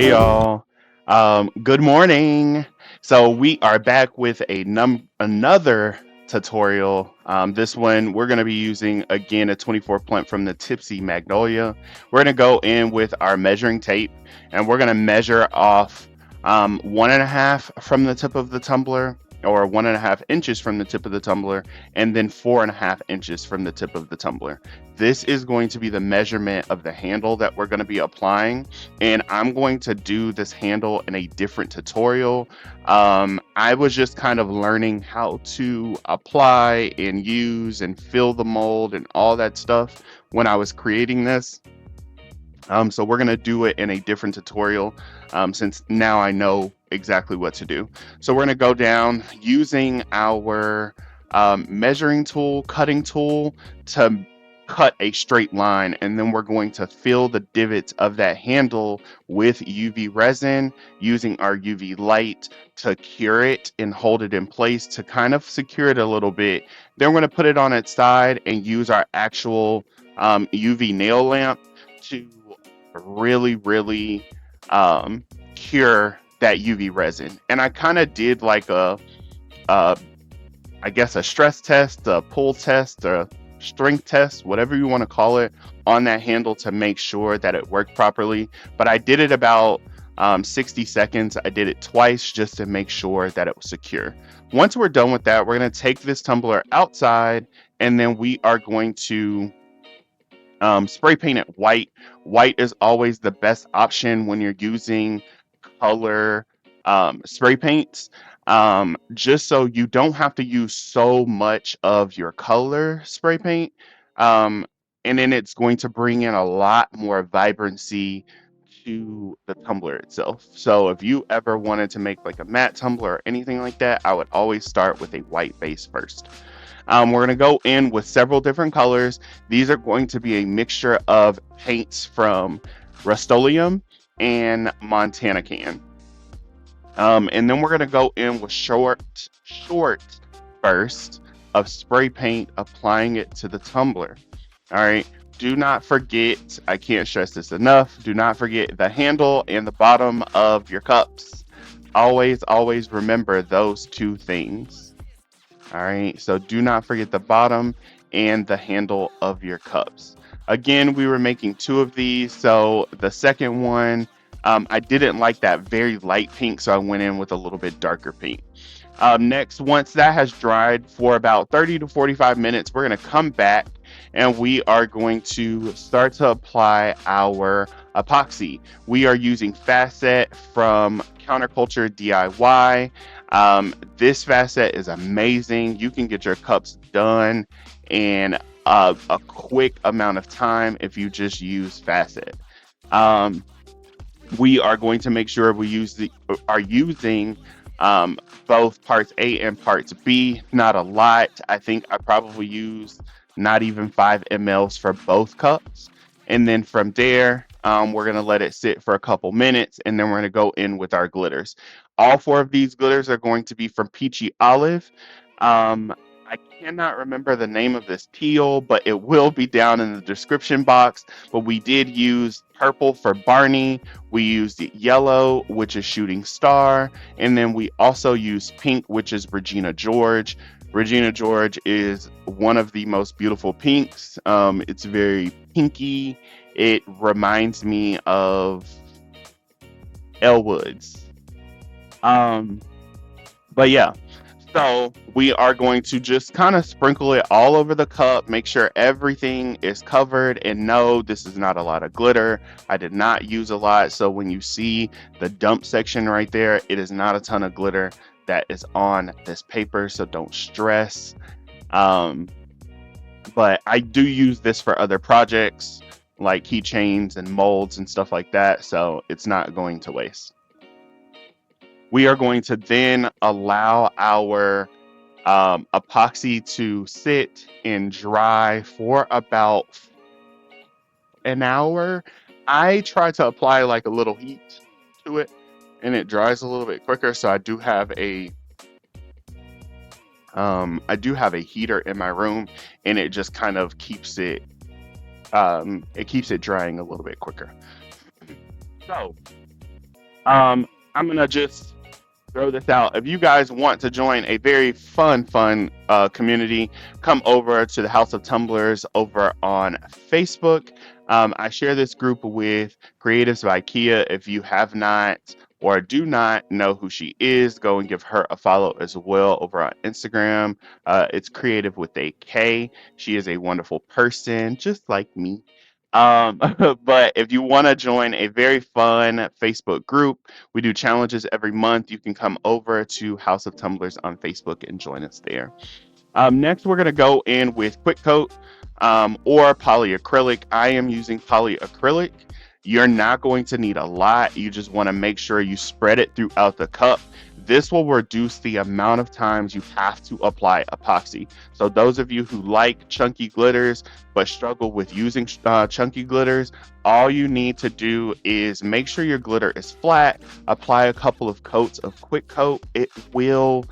Hey y'all. Good morning. So we are back with another tutorial. This one we're going to be using again a 24 plant from the Tipsy Magnolia. We're going to go in with our measuring tape and we're going to measure off 1.5 from the tip of the tumbler, or 1.5 inches from the tip of the tumbler, and then 4.5 inches from the tip of the tumbler. This is going to be the measurement of the handle that we're going to be applying, and I'm going to do this handle in a different tutorial. I was just kind of learning how to apply and use and fill the mold and all that stuff when I was creating this. So we're going to do it in a different tutorial, since now I know exactly what to do. So we're going to go down using our measuring tool, cutting tool, to cut a straight line, and then we're going to fill the divots of that handle with UV resin using our UV light to cure it and hold it in place to kind of secure it a little bit. Then we're going to put it on its side and use our actual UV nail lamp to really cure that UV resin. And I kind of did like a I guess a stress test, a pull test, a strength test, whatever you want to call it, on that handle to make sure that it worked properly. But I did it about 60 seconds. I did it twice just to make sure that it was secure. Once we're done with that, we're going to take this tumbler outside, and then we are going to spray paint it white. White is always the best option when you're using color spray paints, just so you don't have to use so much of your color spray paint. Um, and then it's going to bring in a lot more vibrancy to the tumbler itself. So if you ever wanted to make like a matte tumbler or anything like that, I would always start with a white base first. We're going to go in with several different colors. These are going to be a mixture of paints from Rust-Oleum and Montana Can. And then we're going to go in with short bursts of spray paint, applying it to the tumbler. All right. Do not forget, I can't stress this enough, do not forget the handle and the bottom of your cups. Always remember those two things. All right, so do not forget the bottom and the handle of your cups. Again, we were making two of these, so the second one, I didn't like that very light pink, so I went in with a little bit darker pink. Next, once that has dried for about 30 to 45 minutes, we're going to come back and we are going to start to apply our epoxy. We are using Facet from Counterculture DIY. This Facet is amazing. You can get your cups done in a quick amount of time if you just use Facet. We are going to make sure we are using both parts A and parts B. Not a lot. I think I probably used not even 5 mLs for both cups. And then from there, we're going to let it sit for a couple minutes, and then we're going to go in with our glitters. All 4 of these glitters are going to be from Peachy Olive. I cannot remember the name of this teal, but it will be down in the description box. But we did use purple for Barney. We used yellow, which is Shooting Star. And then we also used pink, which is Regina George. Regina George is one of the most beautiful pinks. It's very pinky. It reminds me of Elwoods. But yeah, so we are going to just kind of sprinkle it all over the cup, make sure everything is covered. And no, this is not a lot of glitter. I did not use a lot. So when you see the dump section right there, it is not a ton of glitter that is on this paper, so don't stress. But I do use this for other projects like keychains and molds and stuff like that, so it's not going to waste. We are going to then allow our epoxy to sit and dry for about an hour. I try to apply like a little heat to it, and it dries a little bit quicker. So I do have a heater in my room, and it just kind of keeps it drying a little bit quicker. So I'm gonna just throw this out. If you guys want to join a very fun community, come over to the House of Tumblers over on Facebook. I share this group with Creatives by Kia. If you have not or do not know who she is, go and give her a follow as well over on Instagram. It's Creative with a K. She is a wonderful person, just like me. But if you want to join a very fun Facebook group, we do challenges every month. You can come over to House of Tumblers on Facebook and join us there. Next, we're going to go in with quick coat or polyacrylic. I am using polyacrylic. You're not going to need a lot. You just want to make sure you spread it throughout the cup. This will reduce the amount of times you have to apply epoxy. So those of you who like chunky glitters but struggle with using chunky glitters, all you need to do is make sure your glitter is flat, apply a couple of coats of quick coat. It will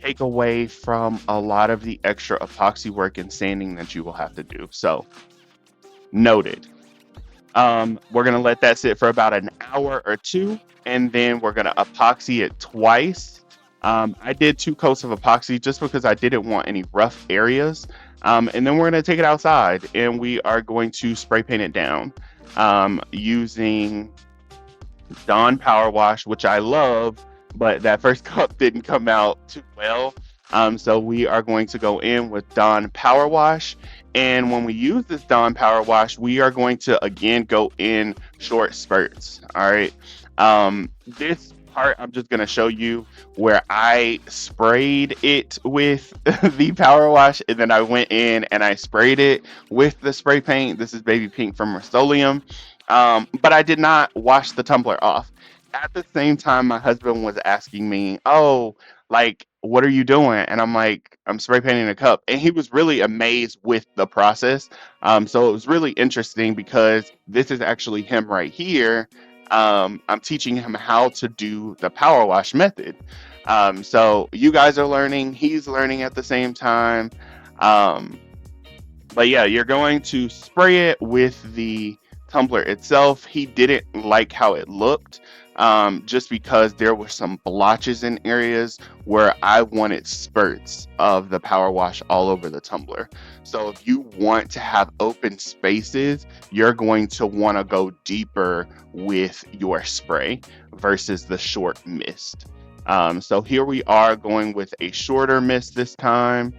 take away from a lot of the extra epoxy work and sanding that you will have to do. So noted. We're gonna let that sit for about an hour or two, and then we're gonna epoxy it twice. I did 2 coats of epoxy just because I didn't want any rough areas. And then we're gonna take it outside and we are going to spray paint it down using Dawn Power Wash, which I love, but that first cup didn't come out too well. So we are going to go in with Dawn Power Wash. And when we use this Dawn Power Wash, we are going to again go in short spurts. All right. This part, I'm just going to show you where I sprayed it with the Power Wash, and then I went in and I sprayed it with the spray paint. This is Baby Pink from Rust-Oleum. But I did not wash the tumbler off. At the same time, my husband was asking me, "Oh, like, what are you doing?" And I'm like, "I'm spray painting a cup." And he was really amazed with the process. So it was really interesting because this is actually him right here. I'm teaching him how to do the power wash method. So you guys are learning, he's learning at the same time. Um, but yeah, you're going to spray it with the tumbler itself. He didn't like how it looked, just because there were some blotches in areas where I wanted spurts of the power wash all over the tumbler. So if you want to have open spaces, you're going to want to go deeper with your spray versus the short mist. So here we are going with a shorter mist this time.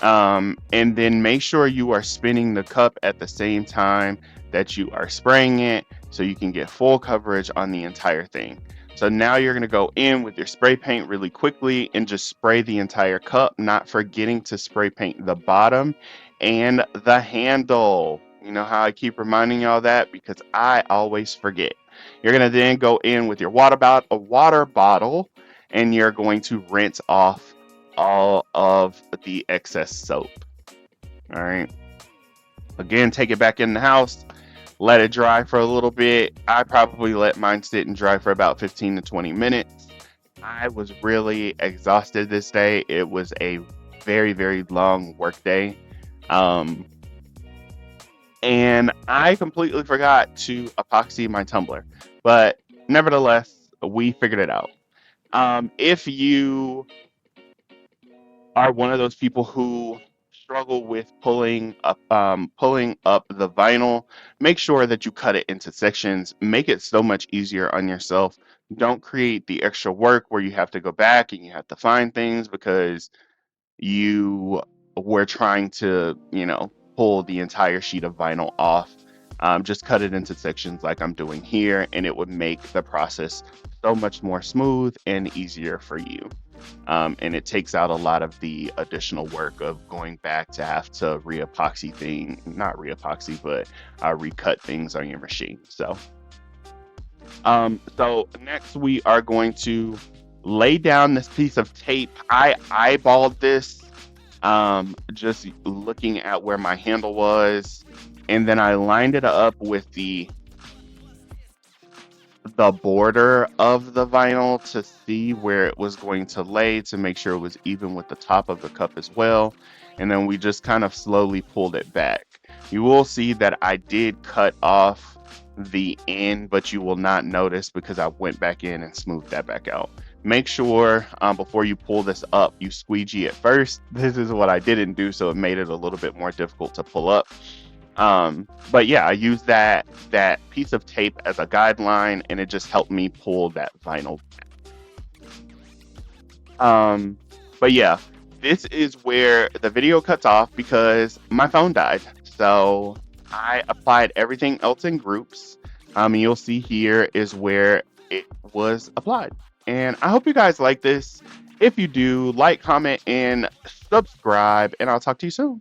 And then make sure you are spinning the cup at the same time that you are spraying it so you can get full coverage on the entire thing. So now you're going to go in with your spray paint really quickly and just spray the entire cup, not forgetting to spray paint the bottom and the handle. You know how I keep reminding y'all that because I always forget. You're going to then go in with your water bottle, and you're going to rinse off all of the excess soap. All right. Again, take it back in the house, let it dry for a little bit. I probably let mine sit and dry for about 15 to 20 minutes. I was really exhausted this day. It was a very long work day. And I completely forgot to epoxy my tumbler, but nevertheless, we figured it out. If you are one of those people who struggle with pulling up the vinyl, make sure that you cut it into sections. Make it so much easier on yourself. Don't create the extra work where you have to go back and you have to find things because you were trying to, pull the entire sheet of vinyl off. Just cut it into sections like I'm doing here, and it would make the process so much more smooth and easier for you. And it takes out a lot of the additional work of going back to have to not reepoxy, but recut things on your machine. So next we are going to lay down this piece of tape. I eyeballed this, just looking at where my handle was, and then I lined it up with the border of the vinyl to see where it was going to lay to make sure it was even with the top of the cup as well. And then we just kind of slowly pulled it back. You will see that I did cut off the end, but you will not notice because I went back in and smoothed that back out. Make sure before you pull this up, you squeegee it first. This is what I didn't do, so it made it a little bit more difficult to pull up. But yeah, I used that piece of tape as a guideline, and it just helped me pull that vinyl back. But yeah, this is where the video cuts off because my phone died. So I applied everything else in groups. And you'll see here is where it was applied. And I hope you guys like this. If you do, like, comment, and subscribe, and I'll talk to you soon.